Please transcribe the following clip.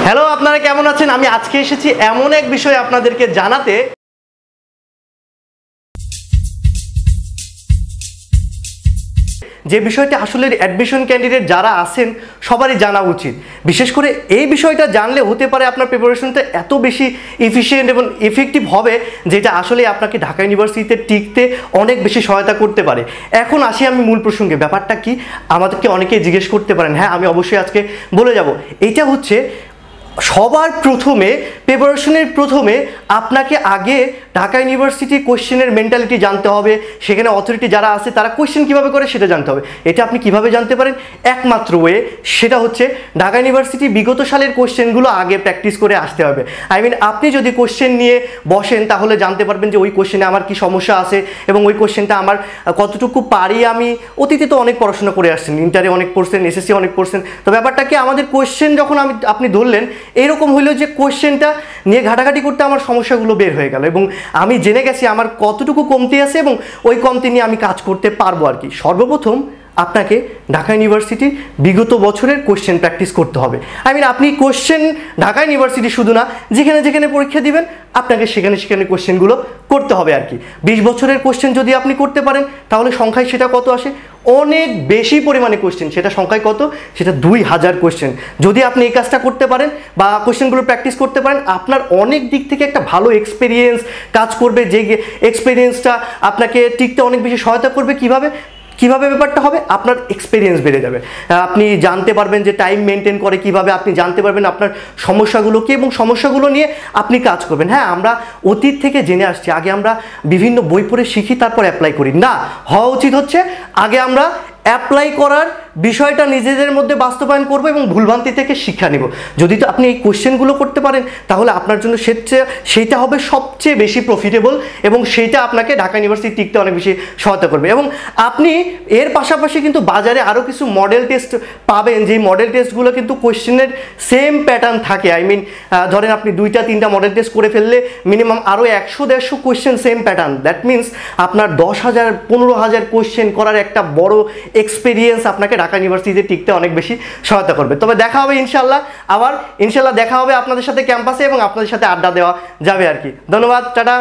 Hello, আপনারা কেমন আছেন? আমি আজকে এসেছি এমন এক বিষয় আপনাদেরকে জানাতে, যে বিষয়টা আসলে অ্যাডমিশন ক্যান্ডিডেট যারা আছেন সবারই জানা উচিত। বিশেষ করে এই বিষয়টা জানলে হতে পারে আপনার প্রিপারেশনটা এত বেশি এফিশিয়েন্ট এবং এফেক্টিভ হবে, যেটা আসলে আপনাকে ঢাকা ইউনিভার্সিটিতে টিকতে অনেক বেশি সহায়তা করতে পারে। এখন আসি আমি মূল প্রসঙ্গে। ব্যাপারটা কি আমাদেরকে অনেকেই জিজ্ঞেস করতে পারেন। হ্যাঁ, আমি অবশ্যই আজকে বলে যাব। এটা হচ্ছে সবার প্রথমে প্রিপারেশনের প্রথমে আপনাকে আগে ঢাকা ইউনিভার্সিটি কোশ্চেনের মেন্টালিটি জানতে হবে। সেখানে অথরিটি যারা আছে তারা কোশ্চেন কীভাবে করে সেটা জানতে হবে। এটা আপনি কিভাবে জানতে পারেন? একমাত্র ওয়ে, সেটা হচ্ছে ঢাকা ইউনিভার্সিটি বিগত সালের কোশ্চেনগুলো আগে প্র্যাকটিস করে আসতে হবে। আপনি যদি কোশ্চেন নিয়ে বসেন তাহলে জানতে পারবেন যে ওই কোশ্চেনে আমার কি সমস্যা আছে এবং ওই কোশ্চেনটা আমার কতটুকু পারি। আমি অতীতে তো অনেক পড়াশোনা করে আসছেন, ইন্টারে অনেক পড়ছেন, এসএসসি অনেক পড়ছেন। তো ব্যাপারটা কি, আমাদের কোশ্চেন যখন আপনি ধরলেন, এইরকম হইলো যে কোশ্চেনটা নিয়ে ঘাটাঘাটি করতে আমার সমস্যাগুলো বের হয়ে গেল এবং আমি জেনে গেছি আমার কতটুকু কমতি আছে এবং ওই কমতি নিয়ে আমি কাজ করতে পারবো আর কি। সর্বপ্রথম আপনাকে ঢাকা ইউনিভার্সিটির বিগত বছরের কোশ্চেন প্র্যাকটিস করতে হবে। আপনি কোশ্চেন ঢাকা ইউনিভার্সিটি শুধু না, যেখানে যেখানে পরীক্ষা দিবেন আপনাকে সেখানে সেখানে কোশ্চেনগুলো করতে হবে আর কি। 20 বছরের কোশ্চেন যদি আপনি করতে পারেন তাহলে সংখ্যায় সেটা কত আসে? অনেক বেশি পরিমাণে কোশ্চেন। সেটা সংখ্যায় কত? সেটা 2000 কোশ্চেন। যদি আপনি এই কাজটা করতে পারেন বা কোশ্চেনগুলো প্র্যাকটিস করতে পারেন, আপনার অনেক দিক থেকে একটা ভালো এক্সপিরিয়েন্স কাজ করবে, যে এক্সপিরিয়েন্সটা আপনাকে টিকতে অনেক বেশি সহায়তা করবে। কিভাবে ব্যাপারটা হবে? আপনার এক্সপিরিয়েন্স বেড়ে যাবে। আপনি জানতে পারবেন যে টাইম মেনটেন করে কিভাবে, আপনি জানতে পারবেন আপনার সমস্যাগুলো কী এবং সমস্যাগুলো নিয়ে আপনি কাজ করবেন। হ্যাঁ, আমরা অতীত থেকে জেনে আসছি, আগে আমরা বিভিন্ন বই পড়ে শিখি তারপর অ্যাপ্লাই করি না। হওয়া উচিত হচ্ছে আগে আমরা অ্যাপ্লাই করার বিষয়টা নিজেদের মধ্যে বাস্তবায়ন করব এবং ভুলভ্রান্তি থেকে শিক্ষা নেব। যদি তো আপনি এই কোশ্চেনগুলো করতে পারেন তাহলে আপনার জন্য সেইটা হবে সবচেয়ে বেশি প্রফিটেবল এবং সেইটা আপনাকে ঢাকা ইউনিভার্সিটি টিকতে অনেক বেশি সহায়তা করবে। এবং আপনি এর পাশাপাশি কিন্তু বাজারে আরও কিছু মডেল টেস্ট পাবেন, যেই মডেল টেস্টগুলো কিন্তু কোশ্চেনের সেম প্যাটার্ন থাকে। ধরেন আপনি 2-3টা মডেল টেস্ট করে ফেললে মিনিমাম আরও 100-150 question same pattern. That means আপনার 10,000-15,000 কোশ্চেন করার একটা বড় এক্সপিরিয়েন্স আপনাকে ঢাকা ইউনিভার্সিটিতে টিকতে অনেক বেশি সহায়তা করবে। তবে দেখা হবে ইনশাল্লাহ, আবার ইনশাল্লাহ দেখা হবে আপনাদের সাথে ক্যাম্পাসে এবং আপনাদের সাথে আড্ডা দেওয়া যাবে আর কি। ধন্যবাদ, টাটা।